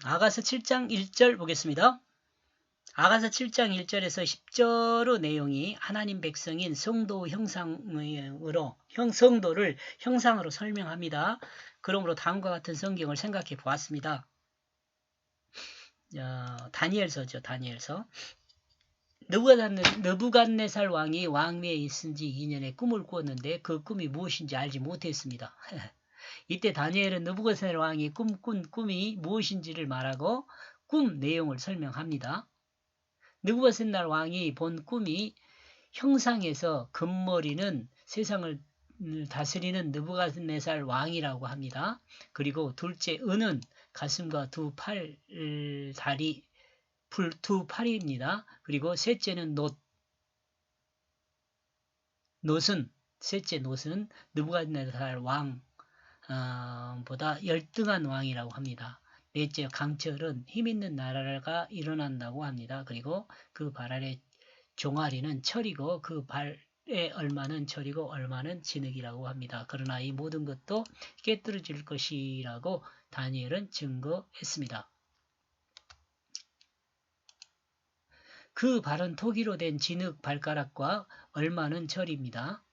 아가서 7장 1절 보겠습니다. 아가서 7장 1절에서 10절의 내용이 하나님 백성인 성도를 형상으로 설명합니다. 그러므로 다음과 같은 성경을 생각해 보았습니다. 다니엘서죠. 다니엘서. 느부갓네살 왕이 왕위에 있은 지 2년에 꿈을 꾸었는데 그 꿈이 무엇인지 알지 못했습니다. 이때 다니엘은 느부갓네살 왕이 꿈꾼 꿈이 무엇인지를 말하고 꿈 내용을 설명합니다. 느부갓네살 왕이 본 꿈이 형상에서 금머리는 세상을 다스리는 느부갓네살 왕이라고 합니다. 그리고 둘째 은은 가슴과 두 팔입니다. 그리고 셋째는 셋째 놋은 느부갓네살 왕보다 열등한 왕이라고 합니다. 넷째 강철은 힘있는 나라가 일어난다고 합니다. 그리고 그 발 아래 종아리는 철이고 그 발에 얼마는 철이고 얼마는 진흙이라고 합니다. 그러나 이 모든 것도 깨뜨려질 것이라고 다니엘은 증거했습니다. 그 발은 토기로 된 진흙 발가락과 얼마는 철입니다.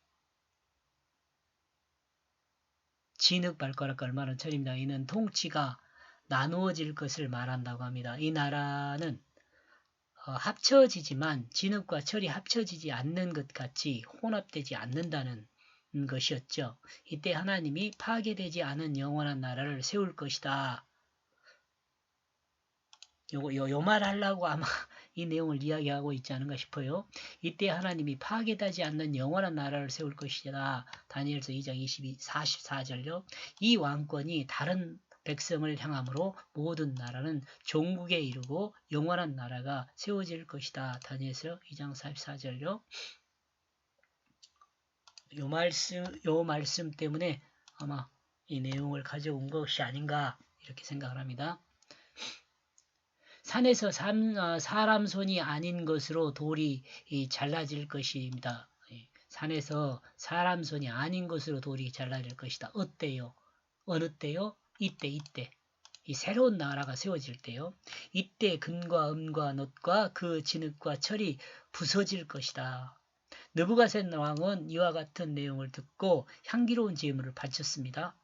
진흙 발가락과 얼마는 철입니다. 이는 통치가 나누어질 것을 말한다고 합니다. 이 나라는 합쳐지지만 진흙과 철이 합쳐지지 않는 것 같이 혼합되지 않는다는 것이었죠. 이때 하나님이 파괴되지 않은 영원한 나라를 세울 것이다. 요 말 하려고 아마 이 내용을 이야기하고 있지 않은가 싶어요. 이때 하나님이 파괴되지 않는 영원한 나라를 세울 것이다. 다니엘서 2장 44절요. 이 왕권이 다른 백성을 향함으로 모든 나라는 종국에 이르고 영원한 나라가 세워질 것이다. 다니엘서 2장 44절요. 요 말씀 때문에 아마 이 내용을 가져온 것이 아닌가 이렇게 생각을 합니다. 산에서 사람 손이 아닌 것으로 돌이 잘라질 것입니다. 산에서 사람 손이 아닌 것으로 돌이 잘라질 것이다. 어때요? 어느 때요? 이때. 이 새로운 나라가 세워질 때요. 이때 금과 은과 놋과 그 진흙과 철이 부서질 것이다. 느부갓네살 왕은 이와 같은 내용을 듣고 향기로운 제물을 바쳤습니다.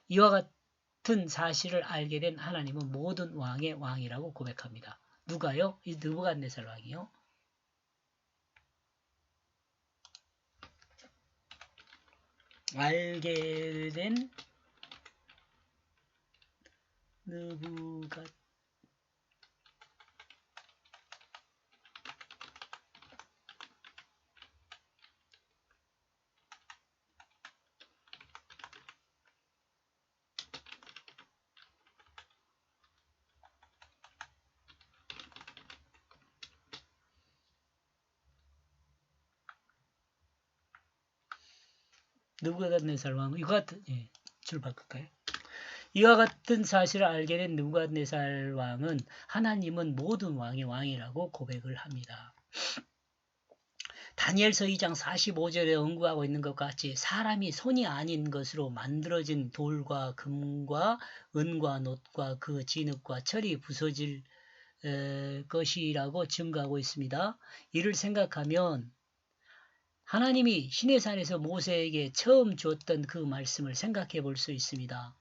이와 같은 사실을 알게 된 하나님은 모든 왕의 왕이라고 고백합니다. 누가요? 이 느부갓네살 왕이요. 알게 된 느부갓 느부갓네살 왕 이와 같은 줄 바꿀까요? 이와 같은 사실을 알게 된 느부갓네살 왕은 하나님은 모든 왕의 왕이라고 고백을 합니다. 다니엘서 2장 45절에 언급하고 있는 것 같이 사람이 손이 아닌 것으로 만들어진 돌과 금과 은과 놋과 그 진흙과 철이 부서질 것이라고 증거하고 있습니다. 이를 생각하면 하나님이 시내산에서 모세에게 처음 줬던 그 말씀을 생각해 볼 수 있습니다.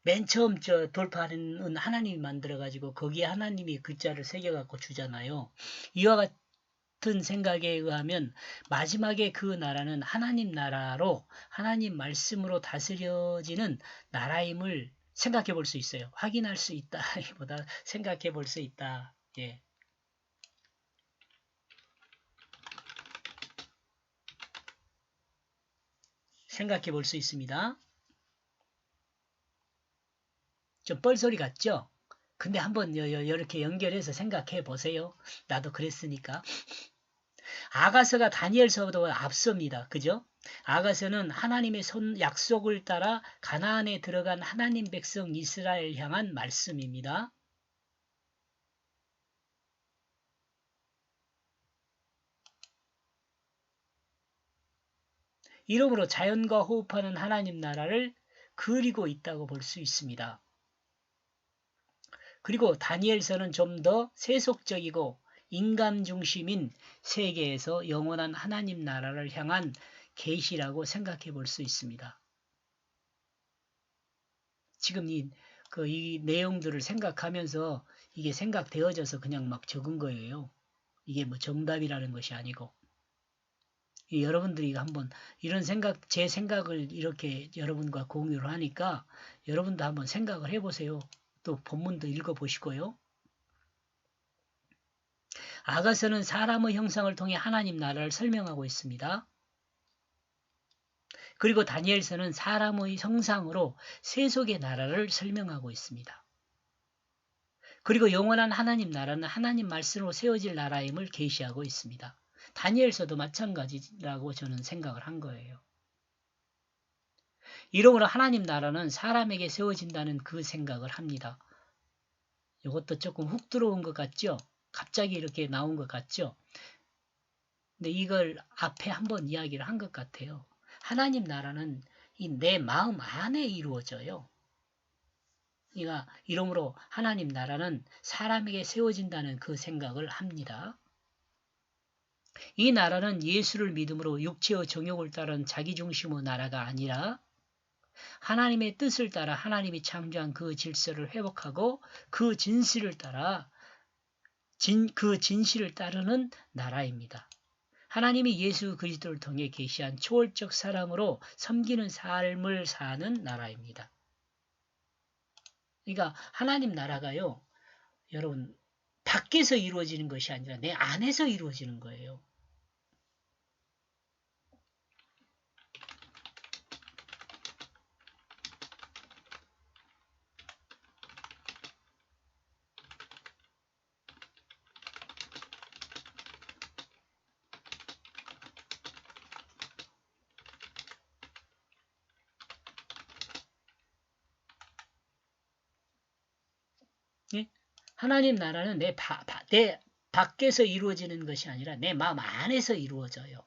맨 처음 돌파하는 하나님이 만들어가지고 거기에 하나님이 글자를 새겨갖고 주잖아요. 이와 같은 생각에 의하면 마지막에 그 나라는 하나님 나라로 하나님 말씀으로 다스려지는 나라임을 생각해 볼 수 있어요. 확인할 수 있다. 보다 생각해 볼 수 있다. 예. 생각해 볼 수 있습니다. 좀 뻘소리 같죠? 근데 한번 이렇게 연결해서 생각해 보세요. 나도 그랬으니까. 아가서가 다니엘서보다 앞섭니다. 그죠? 아가서는 하나님의 약속을 따라 가나안에 들어간 하나님 백성 이스라엘 향한 말씀입니다. 이러므로 자연과 호흡하는 하나님 나라를 그리고 있다고 볼 수 있습니다. 그리고 다니엘서는 좀 더 세속적이고 인간 중심인 세계에서 영원한 하나님 나라를 향한 계시라고 생각해 볼 수 있습니다. 지금 이 내용들을 생각하면서 이게 생각되어져서 그냥 막 적은 거예요. 이게 뭐 정답이라는 것이 아니고. 여러분들이 한번 이런 생각, 제 생각을 이렇게 여러분과 공유를 하니까 여러분도 한번 생각을 해보세요. 또 본문도 읽어보시고요. 아가서는 사람의 형상을 통해 하나님 나라를 설명하고 있습니다. 그리고 다니엘서는 사람의 형상으로 세속의 나라를 설명하고 있습니다. 그리고 영원한 하나님 나라는 하나님 말씀으로 세워질 나라임을 계시하고 있습니다. 다니엘서도 마찬가지라고 저는 생각을 한 거예요. 이러므로 하나님 나라는 사람에게 세워진다는 그 생각을 합니다. 이것도 조금 훅 들어온 것 같죠? 갑자기 이렇게 나온 것 같죠? 근데 이걸 앞에 한번 이야기를 한 것 같아요. 하나님 나라는 이 내 마음 안에 이루어져요. 그러니까 이러므로 하나님 나라는 사람에게 세워진다는 그 생각을 합니다. 이 나라는 예수를 믿음으로 육체의 정욕을 따른 자기중심의 나라가 아니라 하나님의 뜻을 따라 하나님이 창조한 그 질서를 회복하고 그 진실을 따르는 나라입니다. 하나님이 예수 그리스도를 통해 계시한 초월적 사랑으로 섬기는 삶을 사는 나라입니다. 그러니까 하나님 나라가요, 여러분 밖에서 이루어지는 것이 아니라 내 안에서 이루어지는 거예요. 예? 하나님 나라는 내 밖에서 이루어지는 것이 아니라 내 마음 안에서 이루어져요.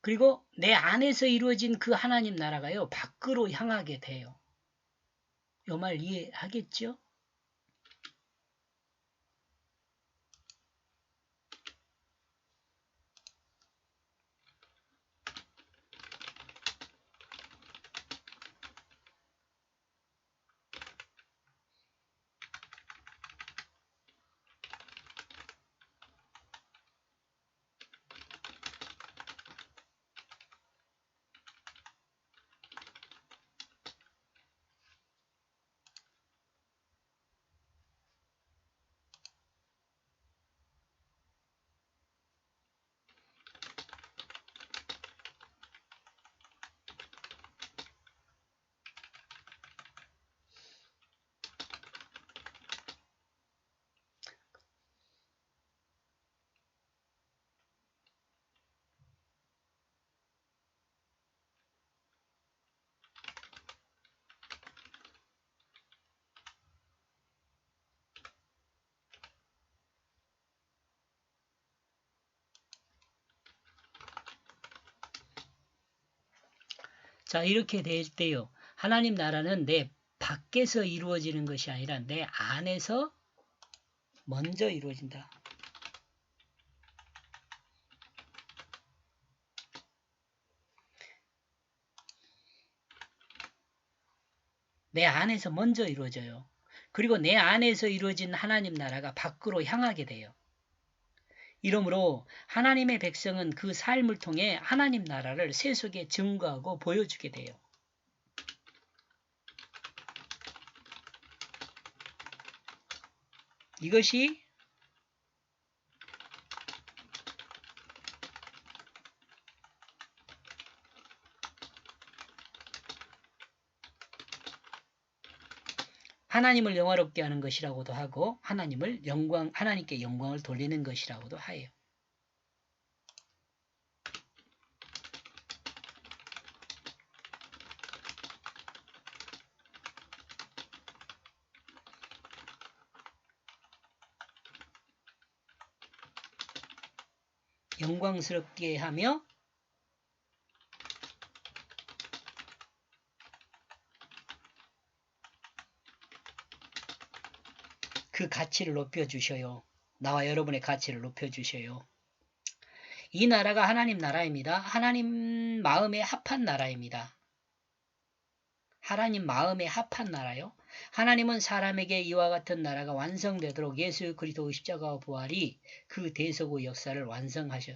그리고 내 안에서 이루어진 그 하나님 나라가요, 밖으로 향하게 돼요. 이 말 이해하겠죠? 자, 이렇게 될 때요. 하나님 나라는 내 밖에서 이루어지는 것이 아니라 내 안에서 먼저 이루어진다. 내 안에서 먼저 이루어져요. 그리고 내 안에서 이루어진 하나님 나라가 밖으로 향하게 돼요. 이러므로 하나님의 백성은 그 삶을 통해 하나님 나라를 세속에 증거하고 보여주게 돼요. 이것이 하나님을 영화롭게 하는 것이라고도 하고 하나님께 영광을 돌리는 것이라고도 해요. 영광스럽게 하며 그 가치를 높여주셔요. 나와 여러분의 가치를 높여주셔요. 이 나라가 하나님 나라입니다. 하나님 마음에 합한 나라입니다. 하나님 마음에 합한 나라요. 하나님은 사람에게 이와 같은 나라가 완성되도록 예수 그리스도의 십자가와 부활이 그 대속의 역사를 완성하셔.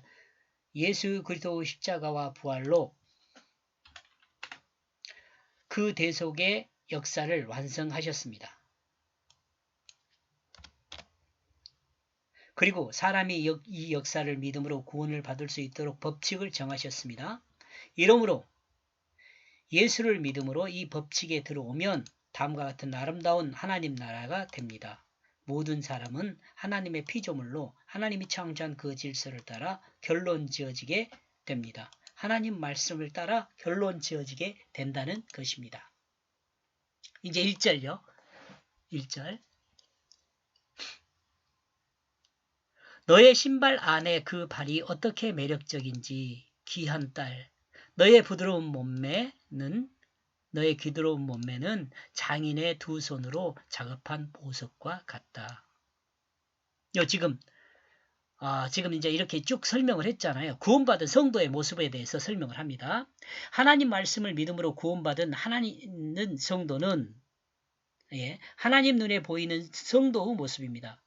예수 그리스도의 십자가와 부활로 그 대속의 역사를 완성하셨습니다. 그리고 사람이 이 역사를 믿음으로 구원을 받을 수 있도록 법칙을 정하셨습니다. 이러므로 예수를 믿음으로 이 법칙에 들어오면 다음과 같은 아름다운 하나님 나라가 됩니다. 모든 사람은 하나님의 피조물로 하나님이 창조한 그 질서를 따라 결론 지어지게 됩니다. 하나님 말씀을 따라 결론 지어지게 된다는 것입니다. 이제 1절요. 1절. 너의 신발 안에 그 발이 어떻게 매력적인지 귀한 딸. 너의 부드러운 몸매는 장인의 두 손으로 작업한 보석과 같다. 지금 이제 이렇게 쭉 설명을 했잖아요. 구원받은 성도의 모습에 대해서 설명을 합니다. 하나님 말씀을 믿음으로 구원받은 하나님 성도는 하나님 눈에 보이는 성도의 모습입니다.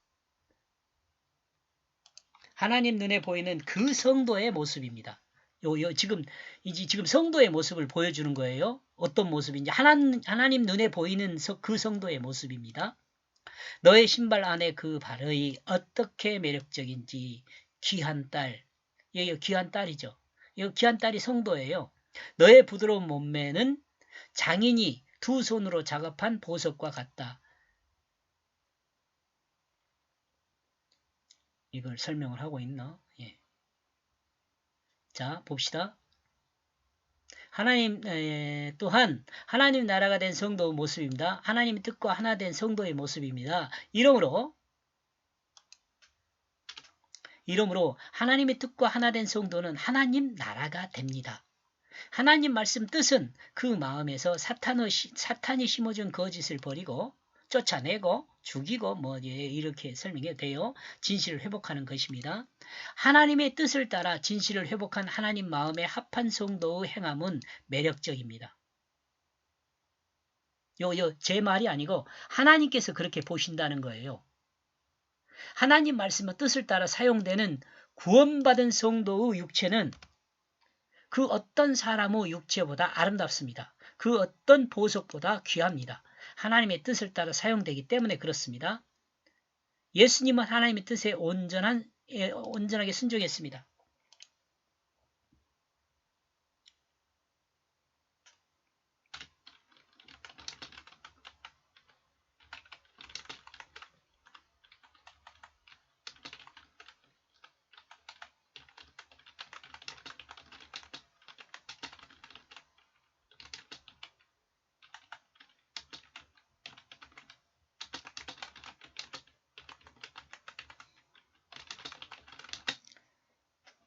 하나님 눈에 보이는 그 성도의 모습입니다. 지금 성도의 모습을 보여주는 거예요. 어떤 모습인지 하나님 눈에 보이는 그 성도의 모습입니다. 너의 신발 안에 그 발의 어떻게 매력적인지 귀한 딸. 여기 귀한 딸이죠. 이 귀한 딸이 성도예요. 너의 부드러운 몸매는 장인이 두 손으로 작업한 보석과 같다. 이걸 설명을 하고 있나? 예. 자, 봅시다. 하나님 또한 하나님 나라가 된 성도의 모습입니다. 하나님의 뜻과 하나 된 성도의 모습입니다. 이러므로 하나님의 뜻과 하나 된 성도는 하나님 나라가 됩니다. 하나님 말씀 뜻은 그 마음에서 사탄이 심어준 거짓을 버리고 쫓아내고 죽이고 이렇게 설명이 돼요. 진실을 회복하는 것입니다. 하나님의 뜻을 따라 진실을 회복한 하나님 마음에 합한 성도의 행함은 매력적입니다. 제 말이 아니고 하나님께서 그렇게 보신다는 거예요. 하나님 말씀의 뜻을 따라 사용되는 구원받은 성도의 육체는 그 어떤 사람의 육체보다 아름답습니다. 그 어떤 보석보다 귀합니다. 하나님의 뜻을 따라 사용되기 때문에 그렇습니다. 예수님은 하나님의 뜻에 온전하게 순종했습니다.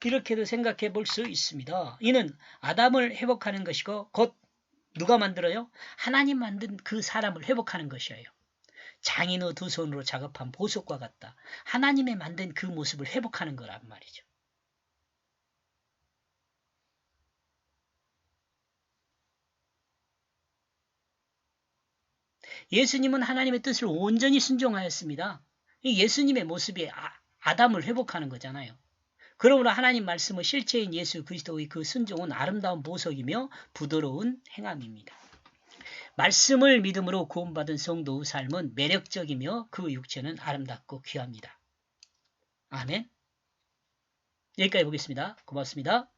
이렇게도 생각해 볼 수 있습니다. 이는 아담을 회복하는 것이고 곧 누가 만들어요? 하나님 만든 그 사람을 회복하는 것이에요. 장인의 두 손으로 작업한 보석과 같다. 하나님의 만든 그 모습을 회복하는 거란 말이죠. 예수님은 하나님의 뜻을 온전히 순종하였습니다. 예수님의 모습이 아담을 회복하는 거잖아요. 그러므로 하나님 말씀의 실체인 예수 그리스도의 그 순종은 아름다운 보석이며 부드러운 행함입니다. 말씀을 믿음으로 구원받은 성도의 삶은 매력적이며 그 육체는 아름답고 귀합니다. 아멘. 여기까지 보겠습니다. 고맙습니다.